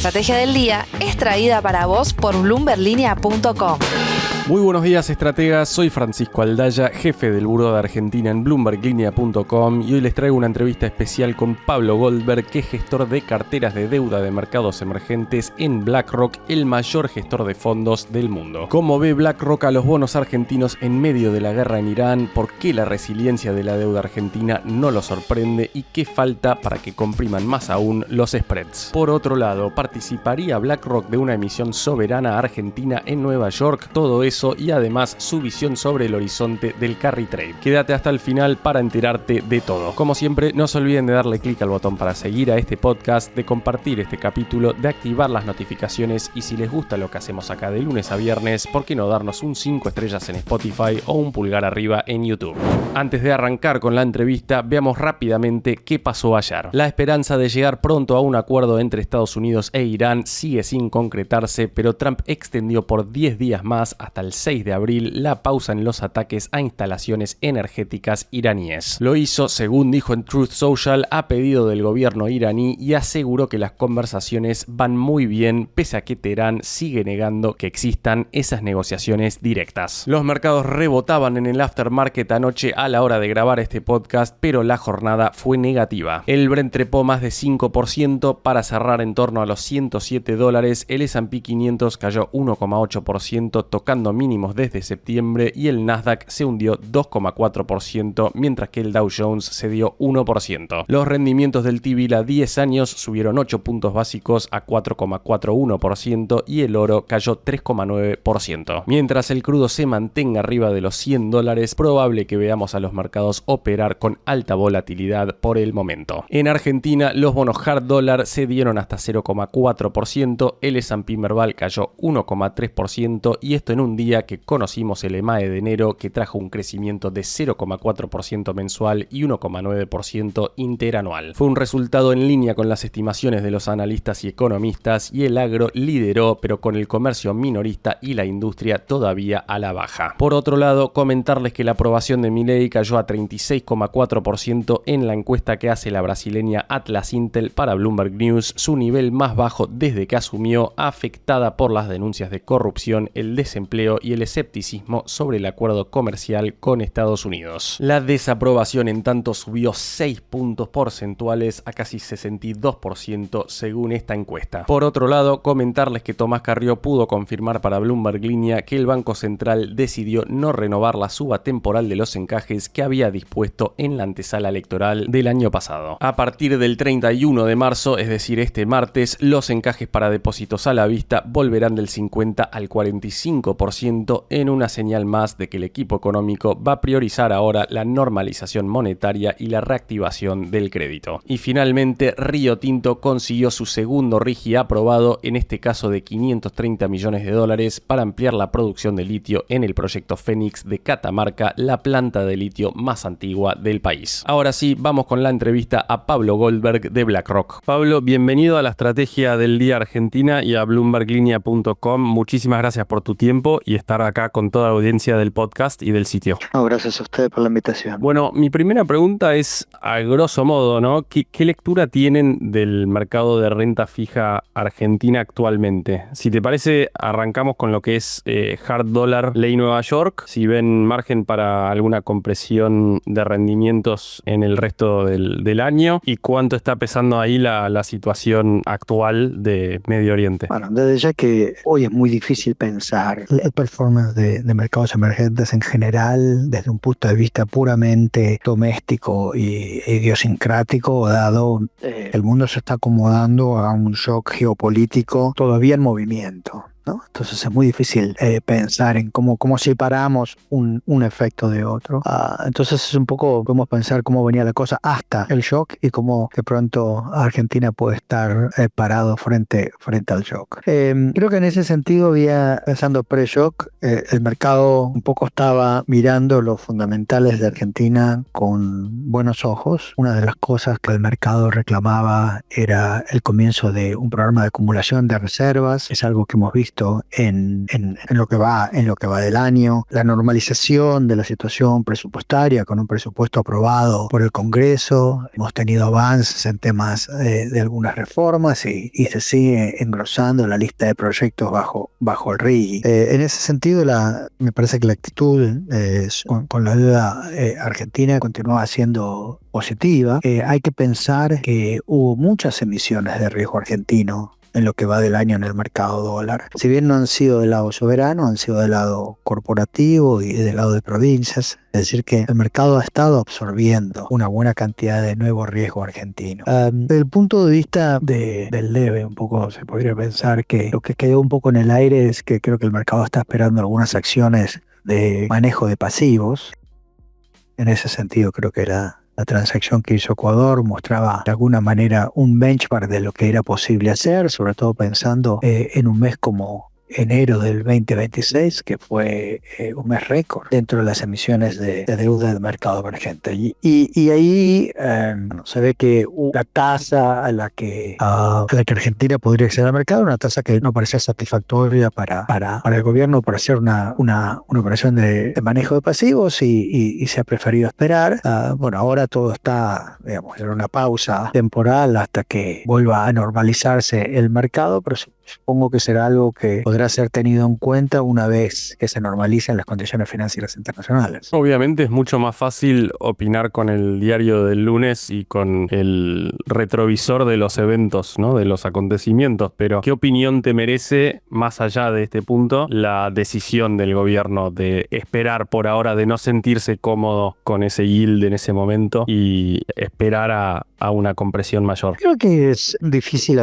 estrategia del día es traída para vos por bloomberlinia.com. Muy buenos días, estrategas. Soy Francisco Aldaya, jefe del Buró de Argentina en bloomberlinia.com, y hoy les traigo una entrevista especial con Pablo Goldberg, que es gestor de carteras de deuda de mercados emergentes en BlackRock, el mayor gestor de fondos del mundo. ¿Cómo ve BlackRock a los bonos argentinos en medio de la guerra en Irán? ¿Por qué la resiliencia de la deuda argentina no lo sorprende? ¿Y qué falta para que compriman más aún los spreads? Por otro lado, ¿participaría BlackRock de una emisión soberana argentina en Nueva York? Todo eso y además su visión sobre el horizonte del carry trade. Quédate hasta el final para enterarte de todo. Como siempre, no se olviden de darle clic al botón para seguir a este podcast, de compartir este capítulo, de activar las notificaciones y si les gusta lo que hacemos acá de lunes a viernes, ¿por qué no darnos un 5 estrellas en Spotify o un pulgar arriba en YouTube? Antes de arrancar con la entrevista, veamos rápidamente qué pasó ayer. La esperanza de llegar pronto a un acuerdo entre Estados Unidos e Irán sigue sin concretarse, pero Trump extendió por 10 días más hasta el 6 de abril la pausa en los ataques a instalaciones energéticas iraníes. Lo hizo, según dijo en Truth Social, a pedido del gobierno iraní y aseguró que las conversaciones van muy bien, pese a que Teherán sigue negando que existan esas negociaciones directas. Los mercados rebotaban en el aftermarket anoche a la hora de grabar este podcast, pero la jornada fue negativa. El Brent trepó más de 5% para cerrar en torno a los $107. El S&P 500 cayó 1,8%, tocando mínimos desde septiembre, y el Nasdaq se hundió 2,4%, mientras que el Dow Jones cedió 1%. Los rendimientos del T-bill a 10 años subieron 8 puntos básicos a 4,41% y el oro cayó 3,9%. Mientras el crudo se mantenga arriba de los $100, probable que veamos a los mercados operar con alta volatilidad por el momento. En Argentina, los bonos hard dólar cedieron hasta 0,4%, el S&P Merval cayó 1,3%, y esto en un día que conocimos el EMAE de enero, que trajo un crecimiento de 0,4% mensual y 1,9% interanual. Fue un resultado en línea con las estimaciones de los analistas y economistas, y el agro lideró, pero con el comercio minorista y la industria todavía a la baja. Por otro lado, comentarles que la aprobación de Milei cayó a 36,4% en la encuesta que hace la brasileña Atlas Intel para Bloomberg News, su nivel más bajo desde que asumió, afectada por las denuncias de corrupción, el desempleo y el escepticismo sobre el acuerdo comercial con Estados Unidos. La desaprobación, en tanto, subió 6 puntos porcentuales a casi 62% según esta encuesta. Por otro lado, comentarles que Tomás Carrió pudo confirmar para Bloomberg Línea que el Banco Central decidió no renovar la suba temporal de los encajes que había dispuesto en la antesala electoral del año pasado. A partir del 31 de marzo, es decir, este martes, los encajes para depósitos a la vista volverán del 50 al 45%, en una señal más de que el equipo económico va a priorizar ahora la normalización monetaria y la reactivación del crédito. Y finalmente, Río Tinto consiguió su segundo RIGI aprobado, en este caso de $530 millones, para ampliar la producción de litio en el proyecto Fénix de Catamarca, la planta de litio más antigua del país. Ahora sí, vamos con la entrevista a Pablo Goldberg de BlackRock. Pablo, bienvenido a la Estrategia del Día Argentina y a bloomberglinea.com. Muchísimas gracias por tu tiempo y estar acá con toda la audiencia del podcast y del sitio. No, gracias a ustedes por la invitación. Bueno, mi primera pregunta es, a grosso modo, ¿no? ¿Qué lectura tienen del mercado de renta fija argentina actualmente? Si te parece, arrancamos con lo que es hard dollar ley Nueva York, si ven margen para alguna compresión de rendimientos en el resto del año, y cuánto está pesando ahí la situación actual de Medio Oriente. Bueno, desde ya que hoy es muy difícil pensar el performance de mercados emergentes en general desde un punto de vista puramente doméstico y idiosincrático, dado el mundo se está acomodando a un shock geopolítico todavía en movimiento, ¿no? Entonces es muy difícil pensar en cómo separamos un efecto de otro. Entonces es un poco, podemos pensar cómo venía la cosa hasta el shock y cómo de pronto Argentina puede estar parado frente al shock. Creo que en ese sentido, pensando pre-shock, el mercado un poco estaba mirando los fundamentales de Argentina con buenos ojos. Una de las cosas que el mercado reclamaba era el comienzo de un programa de acumulación de reservas. Es algo que hemos visto visto en lo que va del año, la normalización de la situación presupuestaria con un presupuesto aprobado por el Congreso. Hemos tenido avances en temas de algunas reformas y se sigue engrosando la lista de proyectos bajo el RIGI. En ese sentido, me parece que la actitud con la deuda argentina continúa siendo positiva. Hay que pensar que hubo muchas emisiones de riesgo argentino en lo que va del año en el mercado dólar. Si bien no han sido del lado soberano, han sido del lado corporativo y del lado de provincias. Es decir, que el mercado ha estado absorbiendo una buena cantidad de nuevo riesgo argentino. Desde el punto de vista del debe, un poco se podría pensar que lo que quedó un poco en el aire es que creo que el mercado está esperando algunas acciones de manejo de pasivos. En ese sentido, creo que la transacción que hizo Ecuador mostraba de alguna manera un benchmark de lo que era posible hacer, sobre todo pensando en un mes como enero del 2026, que fue un mes récord dentro de las emisiones de deuda del mercado emergente. Y ahí se ve que la tasa a la que Argentina podría acceder al mercado, una tasa que no parecía satisfactoria para el gobierno para hacer una operación de manejo de pasivos y se ha preferido esperar. Bueno, ahora todo está, digamos, en una pausa temporal hasta que vuelva a normalizarse el mercado, pero supongo que será algo que podrá ser tenido en cuenta una vez que se normalicen las condiciones financieras internacionales. Obviamente es mucho más fácil opinar con el diario del lunes y con el retrovisor de los eventos, ¿no? De los acontecimientos, pero ¿qué opinión te merece, más allá de este punto, la decisión del gobierno de esperar por ahora, de no sentirse cómodo con ese yield en ese momento y esperar a una compresión mayor? Creo que es difícil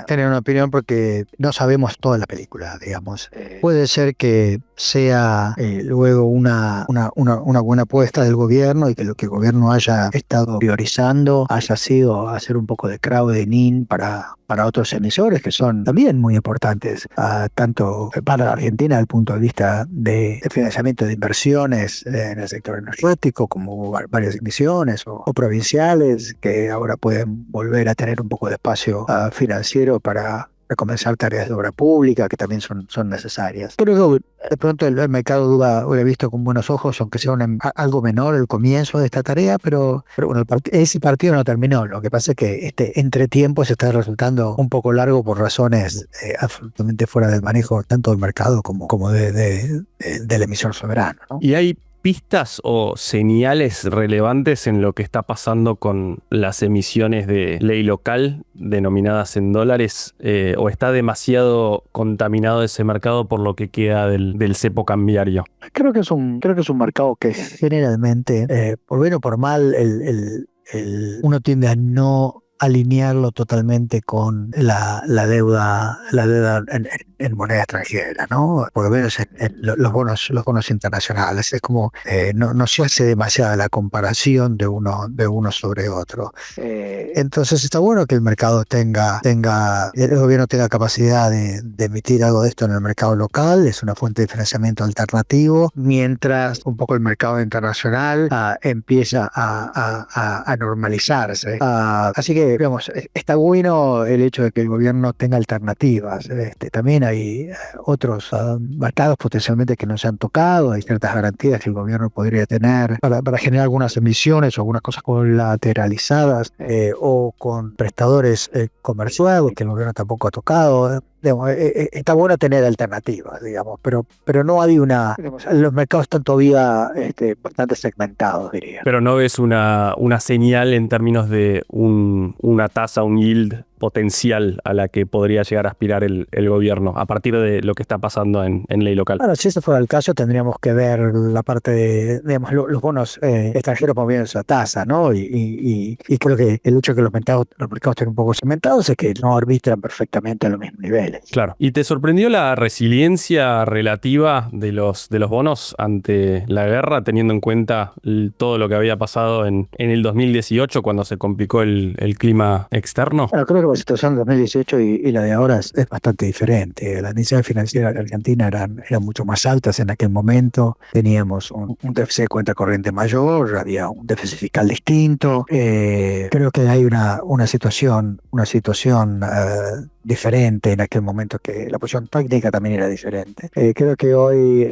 tener una opinión porque no sabemos toda la película, digamos. Puede ser que sea luego una buena apuesta del gobierno y que lo que el gobierno haya estado priorizando haya sido hacer un poco de crowding in para otros emisores que son también muy importantes, tanto para la Argentina desde el punto de vista de financiamiento de inversiones en el sector energético, como varias emisiones o provinciales que ahora pueden volver a tener un poco de espacio financiero para comenzar tareas de obra pública que también son necesarias. Pero de pronto el mercado hubiera visto con buenos ojos, aunque sea algo menor el comienzo de esta tarea, pero bueno, ese partido no terminó. Lo que pasa es que este entretiempo se está resultando un poco largo por razones absolutamente fuera del manejo tanto del mercado como del emisor soberano, ¿no? Y hay pistas o señales relevantes en lo que está pasando con las emisiones de ley local denominadas en dólares, o está demasiado contaminado ese mercado por lo que queda del cepo cambiario? Creo que es un mercado que generalmente, por bien o por mal, uno tiende a no alinearlo totalmente con la deuda en moneda extranjera, ¿no? Por lo menos en los bonos internacionales. Es como no se hace demasiada la comparación de uno sobre otro. Entonces está bueno que el mercado el gobierno tenga capacidad de emitir algo de esto en el mercado local. Es una fuente de financiamiento alternativo, mientras un poco el mercado internacional empieza a normalizarse. Así que, digamos, está bueno el hecho de que el gobierno tenga alternativas. También hay otros mercados potencialmente que no se han tocado. Hay ciertas garantías que el gobierno podría tener para generar algunas emisiones o algunas cosas colateralizadas o con prestadores comerciales que el gobierno tampoco ha tocado. Digamos, está bueno tener alternativas, digamos, pero no hay los mercados están todavía bastante segmentados, diría. Pero no ves una señal en términos de una tasa, un yield potencial a la que podría llegar a aspirar el gobierno a partir de lo que está pasando en ley local. Bueno, si ese fuera el caso, tendríamos que ver la parte de, digamos, los bonos extranjeros moviendo esa tasa, ¿no? Y creo que el hecho de que los mercados estén un poco segmentados es que no arbitran perfectamente a los mismos niveles. Claro. ¿Y te sorprendió la resiliencia relativa de los bonos ante la guerra, teniendo en cuenta todo lo que había pasado en el 2018 cuando se complicó el clima externo? Bueno, creo que la situación de 2018 y la de ahora es bastante diferente. Las necesidades financieras de Argentina eran mucho más altas en aquel momento. Teníamos un déficit de cuenta corriente mayor, había un déficit fiscal distinto. Creo que hay una situación diferente en aquel momento, que la posición técnica también era diferente. Creo que hoy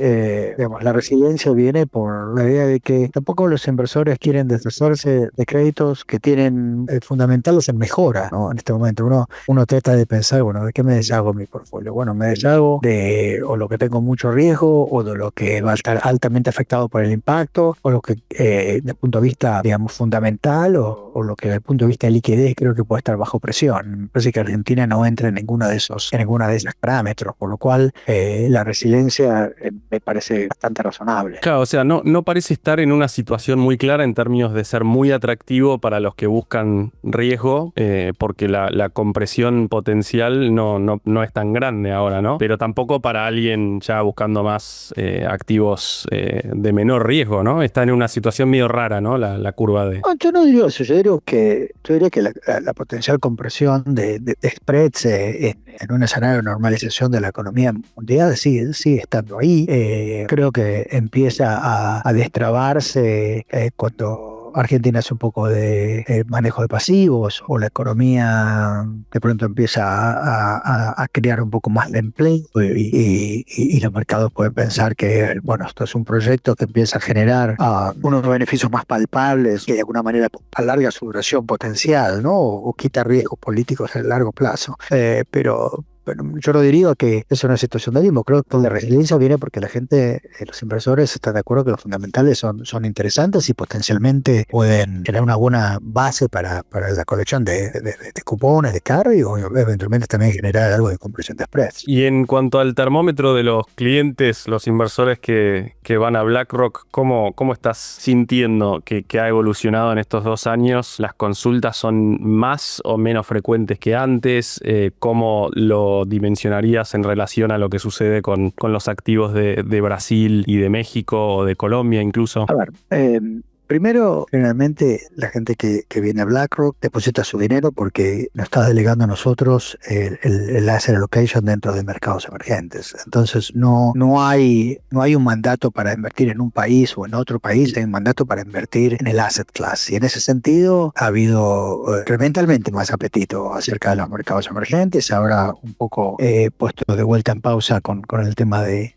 digamos, la resiliencia viene por la idea de que tampoco los inversores quieren deshacerse de créditos que tienen fundamentales en mejora, ¿no? En este momento uno trata de pensar, bueno, ¿de qué me deshago mi portfolio? Bueno, me deshago de o lo que tengo mucho riesgo, o de lo que va a estar altamente afectado por el impacto, o lo que desde el punto de vista, digamos, fundamental, o lo que desde el punto de vista de liquidez creo que puede estar bajo presión. Me parece que Argentina no entra en ninguno de esos parámetros, por lo cual la resiliencia me parece bastante razonable. Claro, o sea, no parece estar en una situación muy clara en términos de ser muy atractivo para los que buscan riesgo, porque la compresión potencial no es tan grande ahora, ¿no? Pero tampoco para alguien ya buscando más activos de menor riesgo, ¿no? Está en una situación medio rara, ¿no? La curva de... No, yo no digo eso, yo diría que la potencial compresión de spreads en un escenario de normalización de la economía mundial sigue estando ahí. Creo que empieza a destrabarse cuando Argentina hace un poco de manejo de pasivos, o la economía de pronto empieza a crear un poco más de empleo, y los mercados pueden pensar que, bueno, esto es un proyecto que empieza a generar unos beneficios más palpables, que de alguna manera alarga su duración potencial, ¿no? O quita riesgos políticos a largo plazo. Pero yo no diría que es una situación de limbo. Creo que la resiliencia viene porque la gente, los inversores, están de acuerdo que los fundamentales son interesantes y potencialmente pueden tener una buena base para la colección de cupones, de carry, o eventualmente también generar algo de compresión de spreads. Y en cuanto al termómetro de los clientes, los inversores que van a BlackRock, ¿cómo estás sintiendo que ha evolucionado en estos 2 años? ¿Las consultas son más o menos frecuentes que antes? ¿Cómo lo dimensionarías en relación a lo que sucede con los activos de Brasil y de México, o de Colombia incluso? A ver, primero, generalmente la gente que viene a BlackRock deposita su dinero porque nos está delegando a nosotros el asset allocation dentro de mercados emergentes. Entonces no hay un mandato para invertir en un país o en otro país, hay un mandato para invertir en el asset class. Y en ese sentido ha habido incrementalmente más apetito acerca de los mercados emergentes. Ahora un poco puesto de vuelta en pausa con el tema del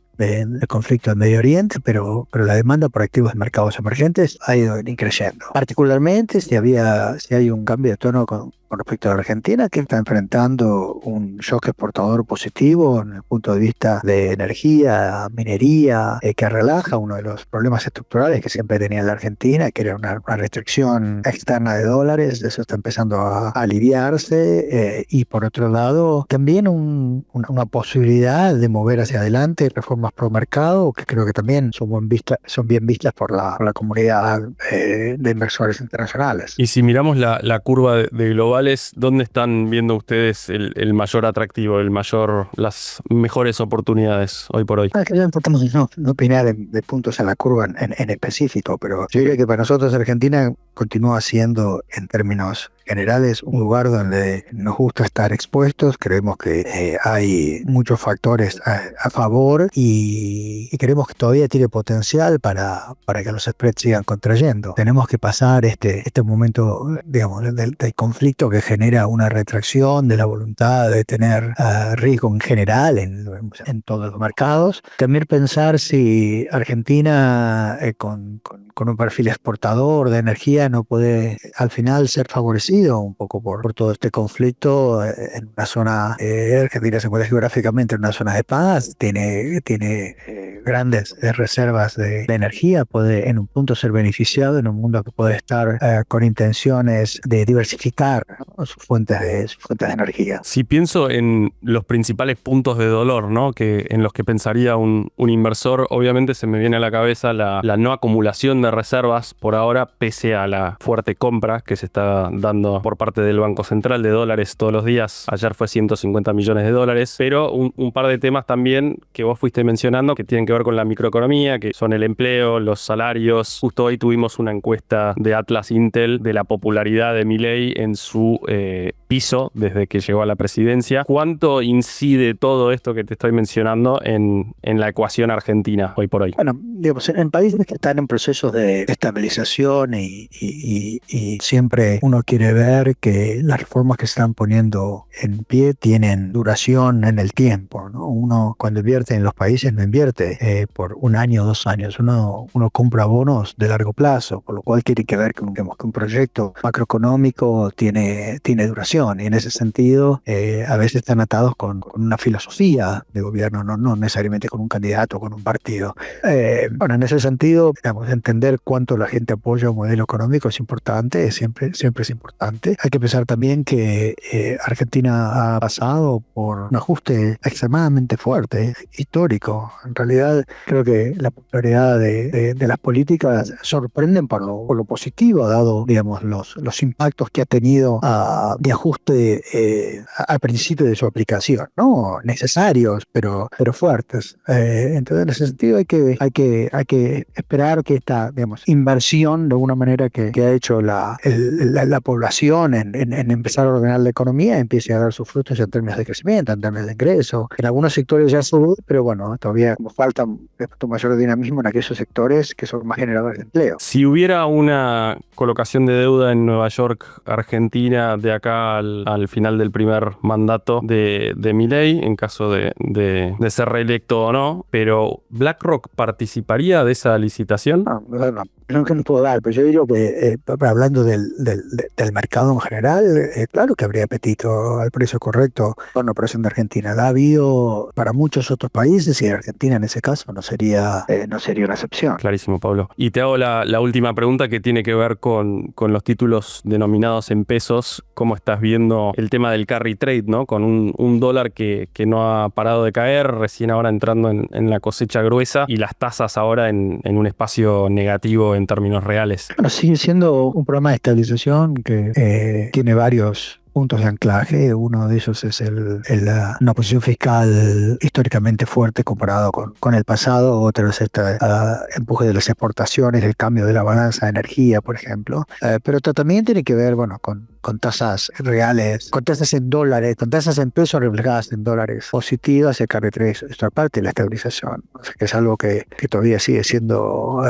conflicto en Medio Oriente, pero la demanda por activos de mercados emergentes ha ido creciendo. Particularmente si hay un cambio de tono con respecto a la Argentina, que está enfrentando un shock exportador positivo en el punto de vista de energía, minería, que relaja uno de los problemas estructurales que siempre tenía la Argentina, que era una restricción externa de dólares. Eso está empezando a aliviarse, y por otro lado también una posibilidad de mover hacia adelante reformas pro mercado, que creo que también son bien vistas por la comunidad de inversores internacionales. Y si miramos la curva de globales, ¿dónde están viendo ustedes el mayor atractivo, las mejores oportunidades hoy por hoy? Ya tratamos de no opinar de puntos en la curva en específico, pero yo diría que para nosotros Argentina continúa siendo, en términos generales, un lugar donde nos gusta estar expuestos. Creemos que hay muchos factores a favor, y creemos que todavía tiene potencial para que los spreads sigan contrayendo. Tenemos que pasar este momento, digamos, del conflicto, que genera una retracción de la voluntad de tener riesgo en general en todos los mercados. También pensar si Argentina, con un perfil exportador de energía, no puede al final ser favorecido un poco por todo este conflicto en una zona. Argentina se encuentra geográficamente en una zona de paz, tiene grandes reservas de energía, puede en un punto ser beneficiado en un mundo que puede estar con intenciones de diversificar, ¿no?, sus fuentes de energía. Si pienso en los principales puntos de dolor, ¿no?, en los que pensaría un inversor, obviamente se me viene a la cabeza la no acumulación de reservas por ahora, pese a la fuerte compra que se está dando emitiendo por parte del Banco Central de dólares todos los días. Ayer fue 150 millones de dólares, pero un par de temas también que vos fuiste mencionando que tienen que ver con la microeconomía, que son el empleo, los salarios. Justo hoy tuvimos una encuesta de Atlas Intel de la popularidad de Milei en su piso desde que llegó a la presidencia. ¿Cuánto incide todo esto que te estoy mencionando en la ecuación argentina hoy por hoy? Bueno, digamos, en países que están en procesos de estabilización y siempre uno quiere ver que las reformas que se están poniendo en pie tienen duración en el tiempo, ¿no? Uno cuando invierte en los países no invierte por un año o 2 años, uno compra bonos de largo plazo, por lo cual tiene que ver con, digamos, que un proyecto macroeconómico tiene duración y en ese sentido a veces están atados con una filosofía de gobierno, no necesariamente con un candidato o con un partido. Bueno, en ese sentido, digamos, entender cuánto la gente apoya un modelo económico es importante, siempre es importante. Hay que pensar también que Argentina ha pasado por un ajuste extremadamente fuerte, histórico. En realidad, creo que la popularidad de las políticas sorprenden por lo positivo, dado, digamos, los impactos que ha tenido de ajuste al principio de su aplicación, ¿no? Necesarios, pero fuertes. Entonces, en ese sentido, hay que esperar que esta, digamos, inversión, de alguna manera que ha hecho la población en empezar a ordenar la economía, empiece a dar sus frutos en términos de crecimiento, en términos de ingreso. En algunos sectores ya sube, pero bueno, todavía falta un mayor dinamismo en aquellos sectores que son más generadores de empleo. Si hubiera una colocación de deuda en Nueva York, Argentina, de acá al final del primer mandato de Milei, en caso de ser reelecto o no, pero ¿BlackRock participaría de esa licitación? No, que no puedo dar, pero yo digo que hablando del mercado en general, claro que habría apetito al precio correcto con la operación de Argentina. La ha habido para muchos otros países y Argentina en ese caso no sería una excepción. Clarísimo, Pablo. Y te hago la última pregunta que tiene que ver con los títulos denominados en pesos. ¿Cómo estás viendo el tema del carry trade, ¿no? Con un dólar que no ha parado de caer, recién ahora entrando en la cosecha gruesa y las tasas ahora en un espacio negativo en términos reales? Bueno, sigue siendo un programa de estabilización que tiene varios puntos de anclaje. Uno de ellos es una posición fiscal históricamente fuerte comparado con el pasado. Otro es este empuje de las exportaciones, el cambio de la balanza de energía, por ejemplo. Pero también tiene que ver, bueno, con tasas reales, con tasas en dólares, con tasas en pesos reflejadas en dólares positivas. El carry trade es otra parte de la estabilización. O sea, que es algo que todavía sigue siendo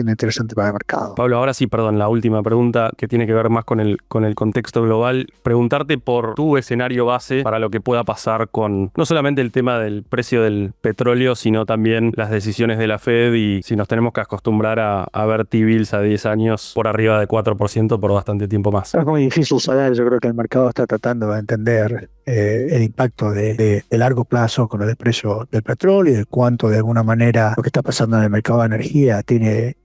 interesante para el mercado. Pablo, ahora sí, perdón, la última pregunta que tiene que ver más con el contexto global. Preguntarte por tu escenario base para lo que pueda pasar con no solamente el tema del precio del petróleo, sino también las decisiones de la Fed y si nos tenemos que acostumbrar a ver T-bills a 10 años por arriba de 4% por bastante tiempo más. Es muy difícil saber. Yo creo que el mercado está tratando de entender el impacto de largo plazo con el precio del petróleo y de cuánto de alguna manera lo que está pasando en el mercado de energía tiene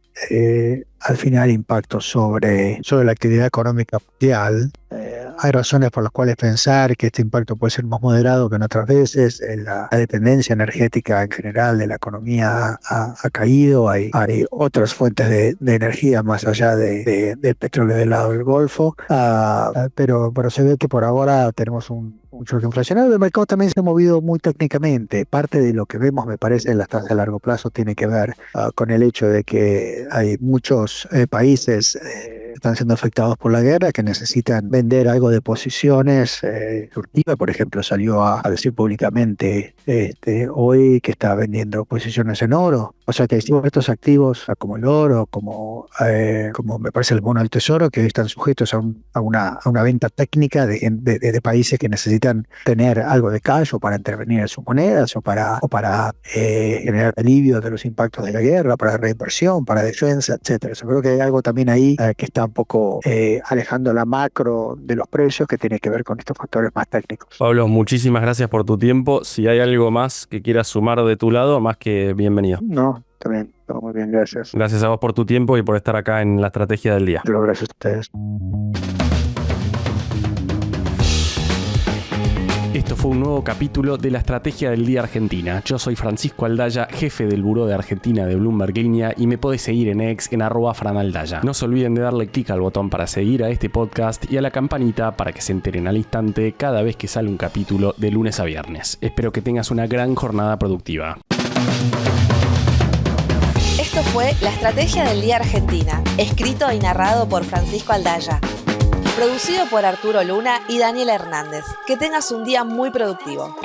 al final impacto sobre la actividad económica mundial. Hay razones por las cuales pensar que este impacto puede ser más moderado que en otras veces. La dependencia energética en general de la economía ha caído. Hay otras fuentes de energía más allá del petróleo del lado del Golfo. Pero se ve que por ahora tenemos un choque inflacionario. El mercado también se ha movido muy técnicamente. Parte de lo que vemos, me parece, en las tasas a largo plazo tiene que ver con el hecho de que hay muchos países están siendo afectados por la guerra, que necesitan vender algo de posiciones. Turquía, por ejemplo, salió a decir públicamente hoy que está vendiendo posiciones en oro. O sea que hay ciertos activos como el oro, como me parece el bono del tesoro, que están sujetos a una venta técnica de países que necesitan tener algo de cash o para intervenir en sus monedas o para generar alivio de los impactos de la guerra, para reinversión, para defensa, etcétera. Yo creo que hay algo también ahí que está un poco alejando la macro de los precios, que tiene que ver con estos factores más técnicos. Pablo, muchísimas gracias por tu tiempo. Si hay algo más que quieras sumar de tu lado, más que bienvenido. No, también, todo muy bien, gracias. Gracias a vos por tu tiempo y por estar acá en la Estrategia del Día. Gracias a ustedes. Esto Esto fue un nuevo capítulo de la Estrategia del Día Argentina. Yo soy Francisco Aldaya, jefe del Buró de Argentina de Bloomberg Línea, y me podés seguir en X en @franaldaya. No se olviden de darle clic al botón para seguir a este podcast y a la campanita para que se enteren al instante cada vez que sale un capítulo de lunes a viernes. Espero que tengas una gran jornada productiva. Esto fue La Estrategia del Día Argentina, escrito y narrado por Francisco Aldaya. Producido por Arturo Luna y Daniela Hernández. Que tengas un día muy productivo.